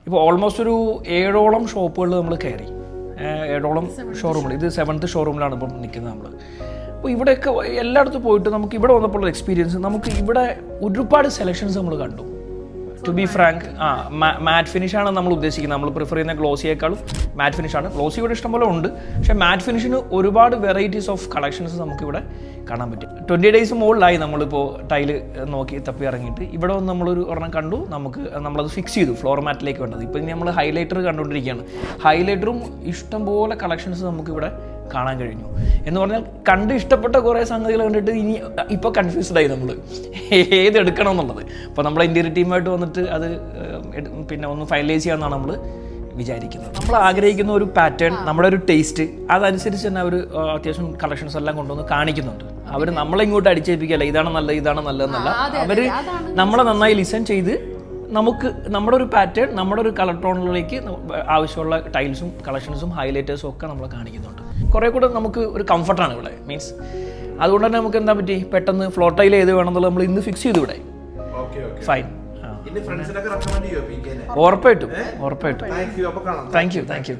ഇപ്പോൾ ഓൾമോസ്റ്റ് ഒരു 7ഓളം ഷോപ്പുകൾ നമ്മൾ കയറി, 7ഓളം ഷോറൂമുകൾ. ഇത് 7th ഷോറൂമിലാണ് ഇപ്പം നിൽക്കുന്നത് നമ്മൾ. അപ്പോൾ ഇവിടെയൊക്കെ എല്ലായിടത്തും പോയിട്ട് നമുക്ക് ഇവിടെ വന്നപ്പോഴുള്ള എക്സ്പീരിയൻസ്, നമുക്ക് ഇവിടെ ഒരുപാട് സെലക്ഷൻസ് നമ്മൾ കണ്ടു. ടു ബി ഫ്രാങ്ക്, മാറ്റ് ഫിനിഷാണ് നമ്മൾ ഉദ്ദേശിക്കുന്നത്. നമ്മൾ പ്രിഫർ ചെയ്യുന്ന ഗ്ലോസിയേക്കാളും മാറ്റ് ഫിനിഷാണ്. ഗ്ലോസി ഇവിടെ ഇഷ്ടംപോലെ ഉണ്ട്, പക്ഷേ മാറ്റ് ഫിനിഷിന് ഒരുപാട് വെറൈറ്റീസ് ഓഫ് കളക്ഷൻസ് നമുക്കിവിടെ കാണാൻ പറ്റും. 20 days മുകളിലായി നമ്മളിപ്പോൾ ടൈല് നോക്കി തപ്പി ഇറങ്ങിയിട്ട്. ഇവിടെ വന്ന് നമ്മളൊരു ഒരെണ്ണം കണ്ടു, നമ്മളത് ഫിക്സ് ചെയ്തു ഫ്ലോർ മാറ്റിലേക്ക് വേണ്ടത്. ഇപ്പോൾ ഇനി നമ്മൾ ഹൈലൈറ്റർ കണ്ടുകൊണ്ടിരിക്കുകയാണ്. ഹൈലൈറ്ററും ഇഷ്ടംപോലെ കളക്ഷൻസ് നമുക്കിവിടെ കാണാൻ കഴിഞ്ഞു. എന്ന് പറഞ്ഞാൽ കണ്ട് ഇഷ്ടപ്പെട്ട കുറേ സംഗതികൾ കണ്ടിട്ട് ഇനി ഇപ്പോൾ കൺഫ്യൂസ്ഡായി നമ്മൾ ഏതെടുക്കണം എന്നുള്ളത്. അപ്പോൾ നമ്മളെ ഇൻറ്റീരിയർ ടീമായിട്ട് വന്നിട്ട് അത് പിന്നെ ഒന്ന് ഫൈനലൈസ് ചെയ്യാമെന്നാണ് നമ്മൾ വിചാരിക്കുന്നത്. നമ്മൾ ആഗ്രഹിക്കുന്ന ഒരു പാറ്റേൺ, നമ്മുടെ ഒരു ടേസ്റ്റ്, അതനുസരിച്ച് തന്നെ അവർ അത്യാവശ്യം കളക്ഷൻസ് എല്ലാം കൊണ്ടുവന്ന് കാണിക്കുന്നുണ്ട്. അവർ നമ്മളെ ഇങ്ങോട്ട് അടിച്ചേൽപ്പിക്കല്ല ഇതാണ് നല്ലതെന്നല്ല. അവർ നമ്മളെ നന്നായി ലിസൺ ചെയ്ത് നമുക്ക് നമ്മുടെ ഒരു പാറ്റേൺ, നമ്മുടെ ഒരു കളർ ടോണിലേക്ക് ആവശ്യമുള്ള ടൈൽസും കളക്ഷൻസും ഹൈലൈറ്റേഴ്സും ഒക്കെ നമ്മൾ കാണിക്കുന്നുണ്ട്. കുറേ കൂടെ നമുക്ക് ഒരു കംഫർട്ടാണ് ഇവിടെ. മീൻസ് അതുകൊണ്ട് തന്നെ നമുക്ക് എന്താ പറ്റി, പെട്ടെന്ന് ഫ്ലോർ ടൈൽ ഏത് വേണമെന്നുള്ളത് നമ്മൾ ഇന്ന് ഫിക്സ് ചെയ്തു ഇവിടെ. ഫൈൻ, ഉറപ്പായിട്ടും. Thank you.